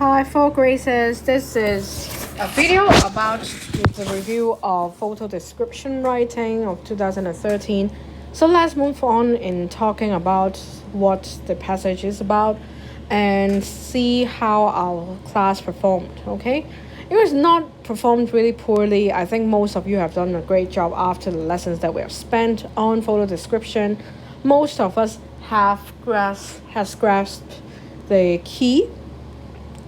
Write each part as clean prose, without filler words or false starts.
Hi, Four Graces. This is a video about the review of photo description writing of 2013. So let's move on in talking about what the passage is about and see how our class performed, okay? It was not performed really poorly. I think most of you have done a great job after the lessons that we have spent on photo description. Most of us has grasped the key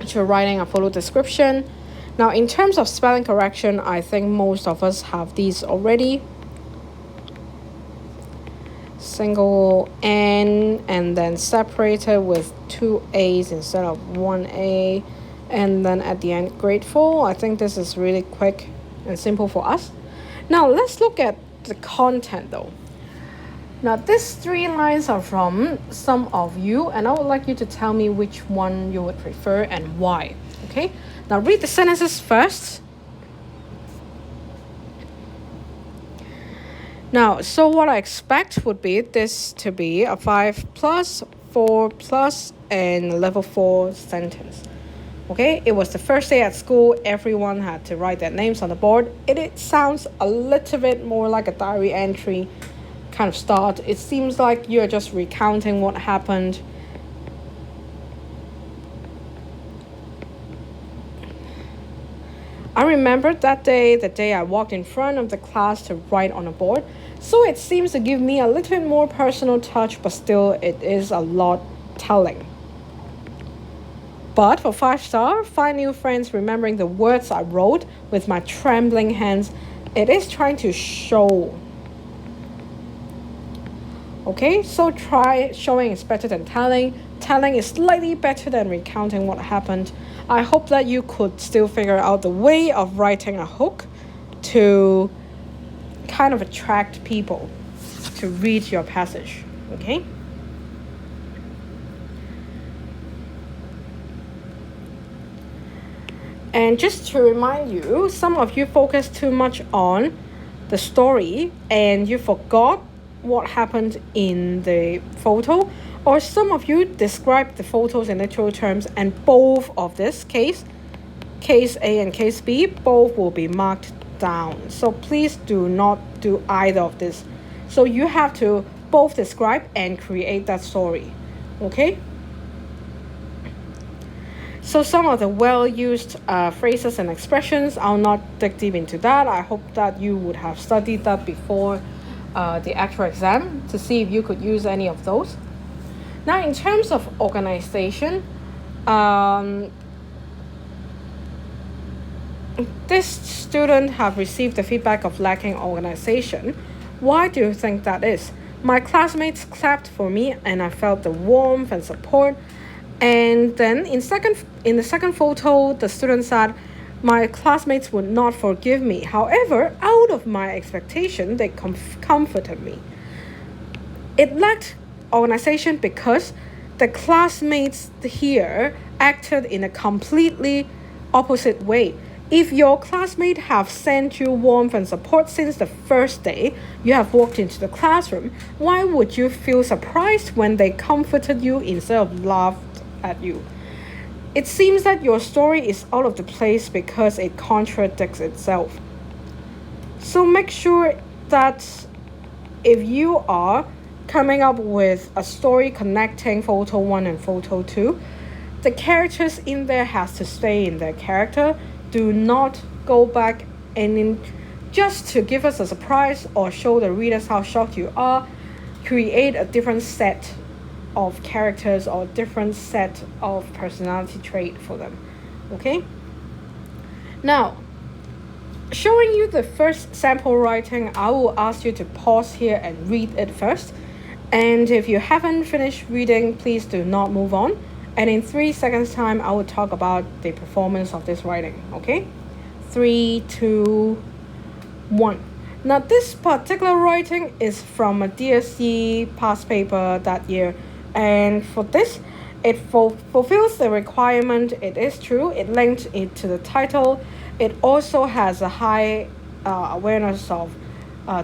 to writing a photo description. Now, in terms of spelling correction, I think most of us have these already. Single N and then separated with two A's instead of one A. And then at the end, grateful. I think this is really quick and simple for us. Now, let's look at the content though. Now, these three lines are from some of you, and I would like you to tell me which one you would prefer and why. Okay? Now, read the sentences first. Now, so what I expect would be this to be a 5 plus, 4 plus, and level 4 sentence. Okay? It was the first day at school. Everyone had to write their names on the board. It sounds a little bit more like a diary entry kind of start. It seems like you're just recounting what happened. I remember that day, the day I walked in front of the class to write on a board. So it seems to give me a little bit more personal touch, but still it is a lot telling. But for 5-star, find new friends remembering the words I wrote with my trembling hands. It is trying to show. Okay, so try showing is better than telling. Telling is slightly better than recounting what happened. I hope that you could still figure out the way of writing a hook to kind of attract people to read your passage. Okay? And just to remind you, some of you focus too much on the story and you forgot what happened in the photo, or some of you describe the photos in literal terms, and both of this case A and case B, both will be marked down. So please do not do either of this. So you have to both describe and create that story. Okay? So some of the well-used phrases and expressions, I'll not dig deep into that. I hope that you would have studied that before the actual exam to see if you could use any of those. Now, in terms of organization, this student have received the feedback of lacking organization. Why do you think that is? My classmates clapped for me and I felt the warmth and support. And then in the second photo, the student said, my classmates would not forgive me. However, out of my expectation, they comforted me. It lacked organization because the classmates here acted in a completely opposite way. If your classmate have sent you warmth and support since the first day you have walked into the classroom, why would you feel surprised when they comforted you instead of laughed at you? It seems that your story is out of the place because it contradicts itself. So make sure that if you are coming up with a story connecting photo 1 and photo 2, the characters in there has to stay in their character. Do not go back and just to give us a surprise or show the readers how shocked you are, create a different set of characters or different set of personality trait for them. Okay? Now, showing you the first sample writing, I will ask you to pause here and read it first. And if you haven't finished reading, please do not move on. And in 3 seconds time, I will talk about the performance of this writing. Okay? 3, 2, 1. Now, this particular writing is from a DSE past paper that year. And for this, it fulfills the requirement. It is true. It linked it to the title. It also has a high awareness of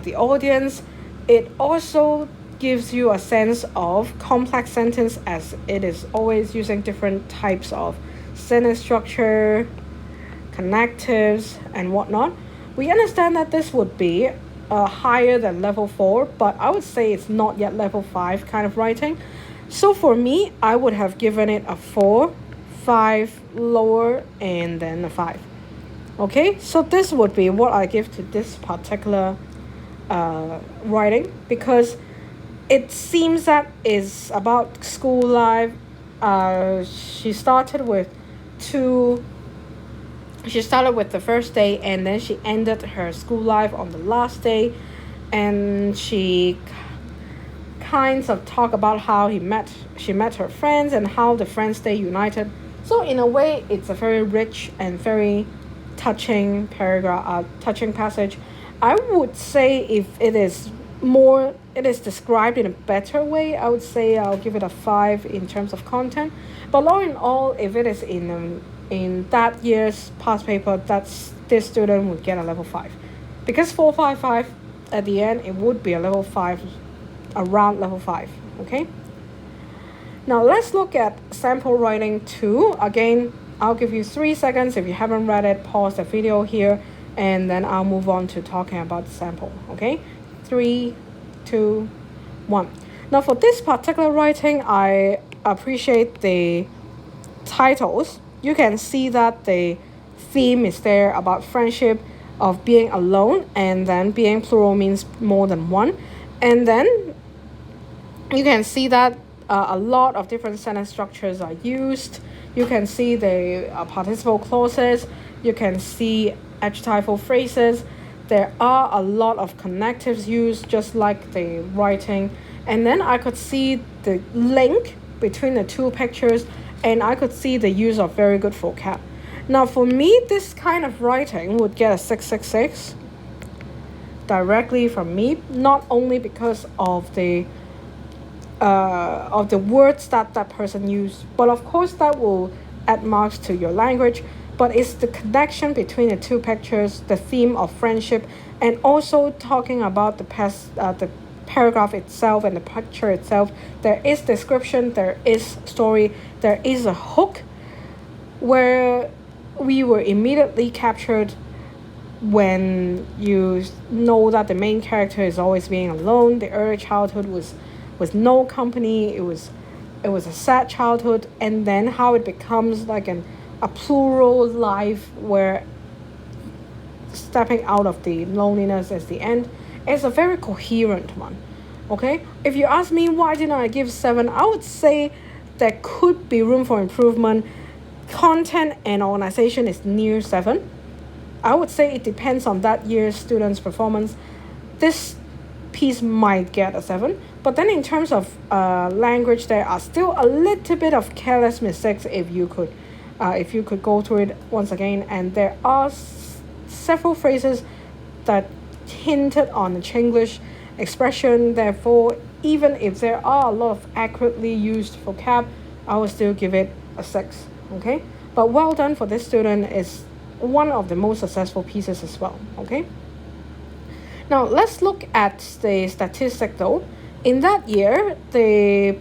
the audience. It also gives you a sense of complex sentence, as it is always using different types of sentence structure, connectives, and whatnot. We understand that this would be higher than level 4, but I would say it's not yet level 5 kind of writing. So for me, I would have given it a 4, 5 lower, and then a 5. Okay, so this would be what I give to this particular writing, because it seems that is about school life. She started with two. She started with the first day, and then she ended her school life on the last day, and she kinds of talk about how she met her friends and how the friends stay united. So in a way, it's a very rich and very touching paragraph, touching passage. I would say if it is described in a better way, I would say I'll give it a 5 in terms of content. But all in all, if it is in that year's past paper, this student would get a level 5, because 455 at the end, it would be a level 5, around level 5. Okay. Now let's look at sample writing 2. Again, I'll give you 3 seconds. If you haven't read it, pause the video here, and then I'll move on to talking about the sample. Okay, 3, 2, 1. Now for this particular writing, I appreciate the titles. You can see that the theme is there about friendship, of being alone, and then being plural means more than one. And then you can see that a lot of different sentence structures are used. You can see the participle clauses. You can see adjectival phrases. There are a lot of connectives used, just like the writing. And then I could see the link between the two pictures, and I could see the use of very good vocab. Now for me, this kind of writing would get a 666 directly from me, not only because of the words that person used, but of course that will add marks to your language. But it's the connection between the two pictures, the theme of friendship, and also talking about the paragraph itself and the picture itself. There is description, there is story, there is a hook where we were immediately captured when you know that the main character is always being alone. The early childhood was with no company. It was a sad childhood, and then how it becomes like a plural life where stepping out of the loneliness is the end. It's a very coherent one. Okay, if you ask me why didn't I give 7, I would say there could be room for improvement. Content and organization is near 7. I would say it depends on that year's student's performance. This piece might get a 7, but then in terms of language, there are still a little bit of careless mistakes if you could go through it once again. And there are several phrases that hinted on the Chinglish expression. Therefore, even if there are a lot of accurately used vocab, I will still give it a 6. Okay, but well done for this student. Is one of the most successful pieces as well. Okay, now let's look at the statistic though. In that year, the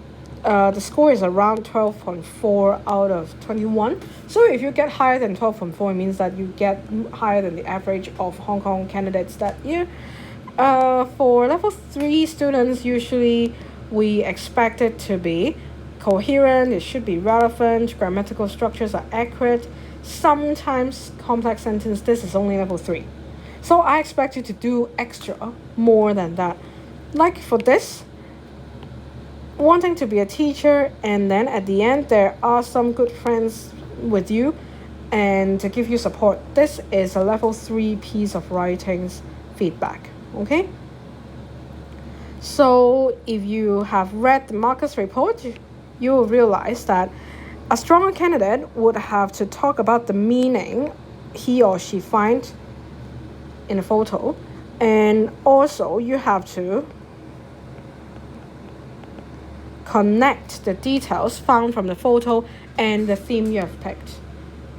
score is around 12.4 out of 21. So if you get higher than 12.4, it means that you get higher than the average of Hong Kong candidates that year. For level 3 students, usually we expect it to be coherent, it should be relevant, grammatical structures are accurate, sometimes complex sentence. This is only level 3. So I expect you to do extra more than that. Like for this, wanting to be a teacher, and then at the end there are some good friends with you and to give you support. This is a level 3 piece of writings feedback. Okay, so if you have read the Marcus report, you will realize that a stronger candidate would have to talk about the meaning he or she finds in a photo, and also you have to connect the details found from the photo and the theme you have picked.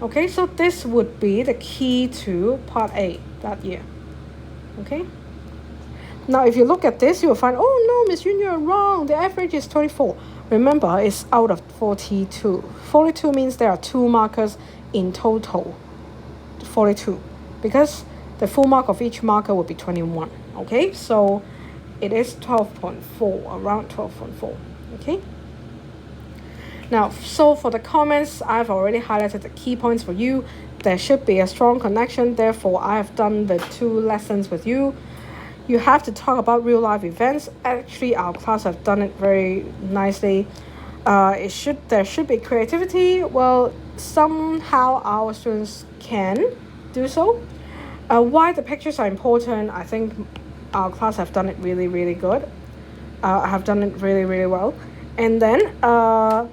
Okay, so this would be the key to part A that year. Okay, now if you look at this, you will find, oh no, Miss Yun, you're wrong, the average is 24. Remember, it's out of 42. 42 means there are 2 markers in total. 42, because the full mark of each marker would be 21. Okay, so it is 12.4, around 12.4. Okay. Now, so for the comments, I've already highlighted the key points for you. There should be a strong connection. Therefore, I have done the 2 lessons with you. You have to talk about real life events. Actually, our class have done it very nicely. There should be creativity. Well, somehow our students can do so. Why the pictures are important, I think our class have done it really, really good. Have done it really, really well. And then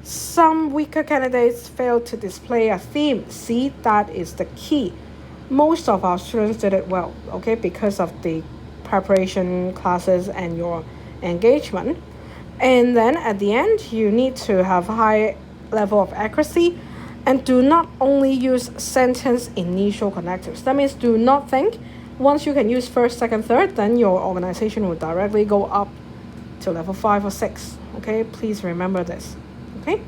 some weaker candidates failed to display a theme. See, that is the key. Most of our students did it well, okay, because of the preparation classes and your engagement. And then at the end, you need to have high level of accuracy, and do not only use sentence initial connectives. That means do not think once you can use first, second, third, then your organization will directly go up to level 5 or 6. Okay, please remember this. Okay,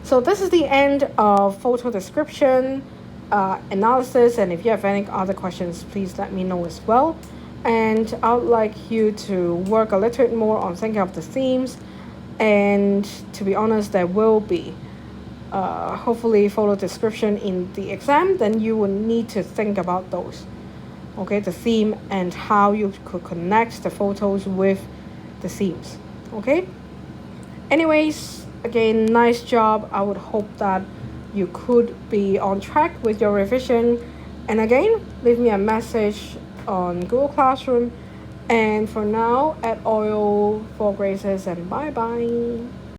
so this is the end of photo description analysis, and if you have any other questions, please let me know as well. And I would like you to work a little bit more on thinking of the themes, and to be honest, there will be hopefully photo description in the exam. Then you will need to think about those, okay, the theme and how you could connect the photos with the themes. Okay, anyways, again, nice job. I would hope that you could be on track with your revision. And again, leave me a message on Google Classroom. And for now, add oil for graces, and bye bye.